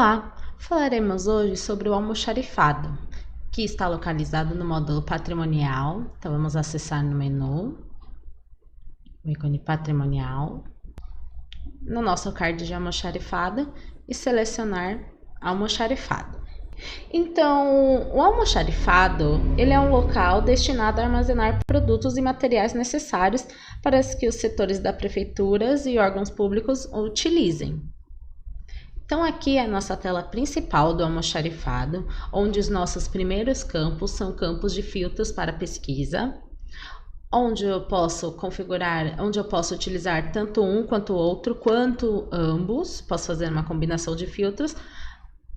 Olá, falaremos hoje sobre o almoxarifado, que está localizado no módulo patrimonial. Então vamos acessar no menu, o ícone patrimonial, no nosso card de almoxarifado e selecionar almoxarifado. Então, o almoxarifado, ele é um local destinado a armazenar produtos e materiais necessários para que os setores da prefeituras e órgãos públicos utilizem. Então aqui é a nossa tela principal do almoxarifado, onde os nossos primeiros campos são campos de filtros para pesquisa, onde eu posso configurar, onde eu posso utilizar tanto um quanto o outro, quanto ambos, posso fazer uma combinação de filtros,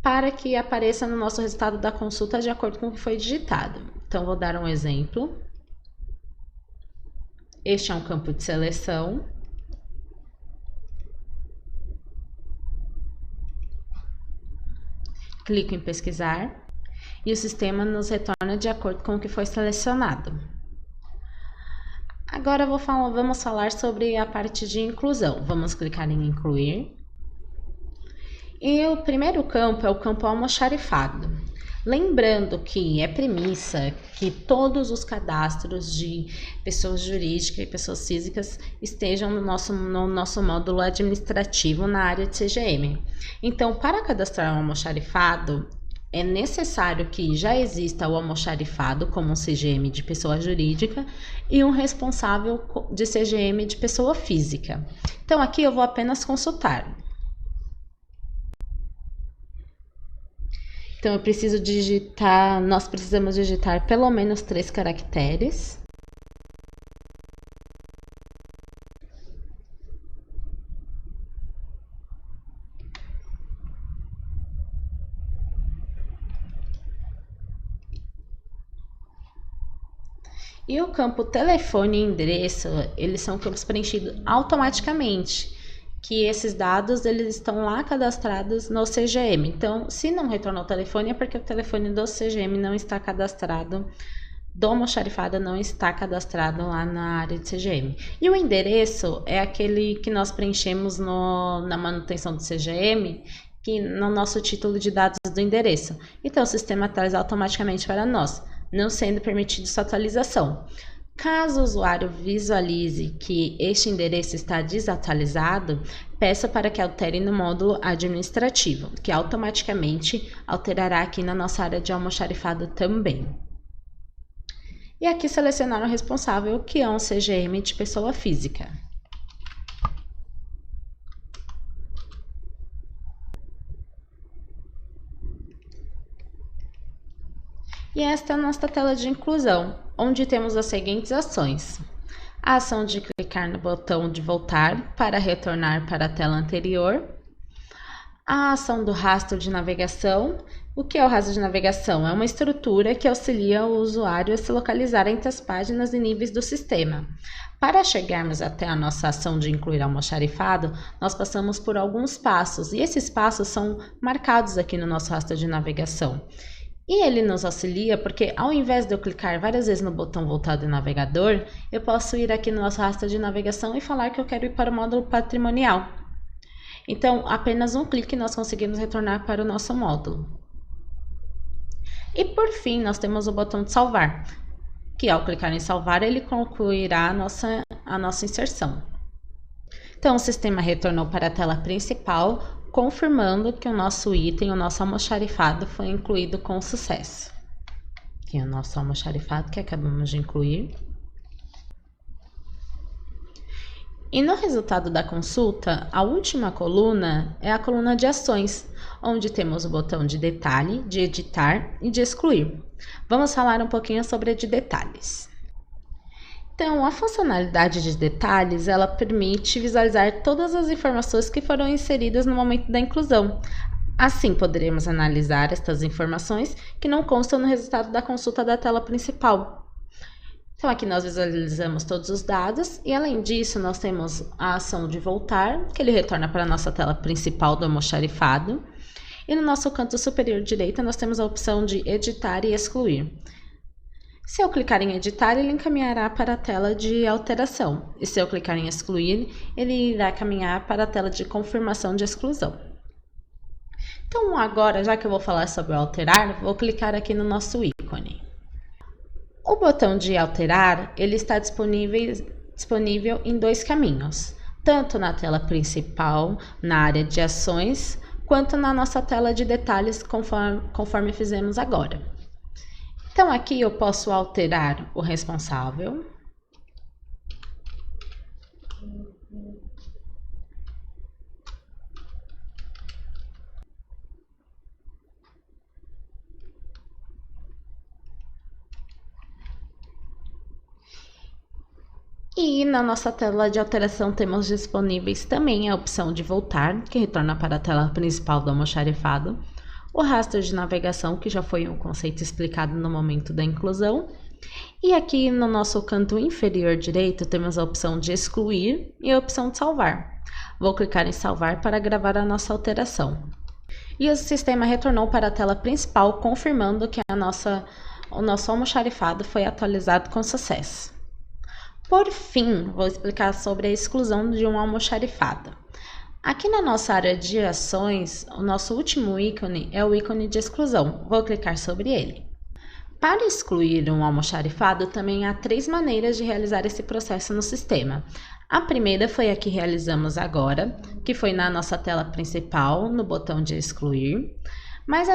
para que apareça no nosso resultado da consulta de acordo com o que foi digitado. Então vou dar um exemplo. Este é um campo de seleção. Clico em pesquisar e o sistema nos retorna de acordo com o que foi selecionado. Agora vamos falar sobre a parte de inclusão. Vamos clicar em incluir. E o primeiro campo é o campo almoxarifado. Lembrando que é premissa que todos os cadastros de pessoas jurídicas e pessoas físicas estejam no nosso módulo administrativo na área de CGM. Então, para cadastrar um almoxarifado, é necessário que já exista o almoxarifado como um CGM de pessoa jurídica e um responsável de CGM de pessoa física. Então, aqui eu vou apenas consultar. Então, nós precisamos digitar pelo menos 3 caracteres. E o campo telefone e endereço, eles são campos preenchidos automaticamente, que esses dados eles estão lá cadastrados no CGM. Então, se não retornou o telefone, é porque o telefone do CGM não está cadastrado, do almoxarifado não está cadastrado lá na área de CGM. E o endereço é aquele que nós preenchemos na manutenção do CGM, que no nosso título de dados do endereço. Então, o sistema traz automaticamente para nós, não sendo permitida sua atualização. Caso o usuário visualize que este endereço está desatualizado, peça para que altere no módulo administrativo, que automaticamente alterará aqui na nossa área de almoxarifado também. E aqui selecionar o responsável, que é um CGM de pessoa física. E esta é a nossa tela de inclusão, onde temos as seguintes ações. A ação de clicar no botão de voltar para retornar para a tela anterior. A ação do rastro de navegação. O que é o rastro de navegação? É uma estrutura que auxilia o usuário a se localizar entre as páginas e níveis do sistema. Para chegarmos até a nossa ação de incluir almoxarifado, nós passamos por alguns passos, e esses passos são marcados aqui no nosso rastro de navegação. E ele nos auxilia porque, ao invés de eu clicar várias vezes no botão voltar do navegador, eu posso ir aqui no nosso rastro de navegação e falar que eu quero ir para o módulo patrimonial. Então, apenas um clique nós conseguimos retornar para o nosso módulo. E por fim, nós temos o botão de salvar, que ao clicar em salvar, ele concluirá a nossa inserção. Então, o sistema retornou para a tela principal, confirmando que o nosso item, o nosso almoxarifado, foi incluído com sucesso. Aqui é o nosso almoxarifado que acabamos de incluir. E no resultado da consulta, a última coluna é a coluna de ações, onde temos o botão de detalhe, de editar e de excluir. Vamos falar um pouquinho sobre a de detalhes. Então, a funcionalidade de detalhes, ela permite visualizar todas as informações que foram inseridas no momento da inclusão. Assim, poderemos analisar estas informações que não constam no resultado da consulta da tela principal. Então, aqui nós visualizamos todos os dados e, além disso, nós temos a ação de voltar, que ele retorna para a nossa tela principal do almoxarifado. E no nosso canto superior direito, nós temos a opção de editar e excluir. Se eu clicar em editar, ele encaminhará para a tela de alteração. E se eu clicar em excluir, ele irá caminhar para a tela de confirmação de exclusão. Então agora, já que eu vou falar sobre o alterar, vou clicar aqui no nosso ícone. O botão de alterar, ele está disponível em dois caminhos, tanto na tela principal, na área de ações, quanto na nossa tela de detalhes, conforme fizemos agora. Então aqui eu posso alterar o responsável. E na nossa tela de alteração temos disponíveis também a opção de voltar, que retorna para a tela principal do almoxarifado, o rastro de navegação, que já foi um conceito explicado no momento da inclusão, e aqui no nosso canto inferior direito temos a opção de excluir e a opção de salvar. Vou clicar em salvar para gravar a nossa alteração. E o sistema retornou para a tela principal, confirmando que o nosso almoxarifado foi atualizado com sucesso. Por fim, vou explicar sobre a exclusão de um almoxarifado. Aqui na nossa área de ações, o nosso último ícone é o ícone de exclusão. Vou clicar sobre ele. Para excluir um almoxarifado, também há 3 maneiras de realizar esse processo no sistema. A primeira foi a que realizamos agora, que foi na nossa tela principal, no botão de excluir. Mas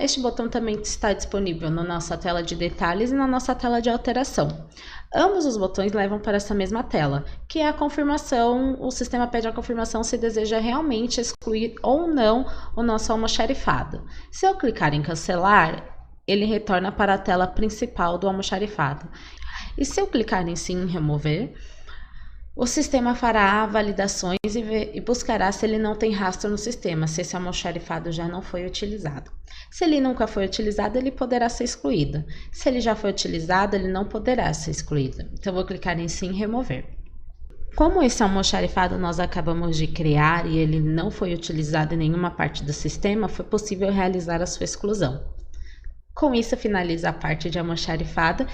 este botão também está disponível na nossa tela de detalhes e na nossa tela de alteração. Ambos os botões levam para essa mesma tela, que é a confirmação. O sistema pede a confirmação se deseja realmente excluir ou não o nosso almoxarifado. Se eu clicar em cancelar, ele retorna para a tela principal do almoxarifado. E se eu clicar em sim em remover, o sistema fará validações e buscará se ele não tem rastro no sistema, se esse almoxarifado já não foi utilizado. Se ele nunca foi utilizado, ele poderá ser excluído. Se ele já foi utilizado, ele não poderá ser excluído. Então, vou clicar em sim remover. Como esse almoxarifado nós acabamos de criar e ele não foi utilizado em nenhuma parte do sistema, foi possível realizar a sua exclusão. Com isso, finaliza a parte de almoxarifado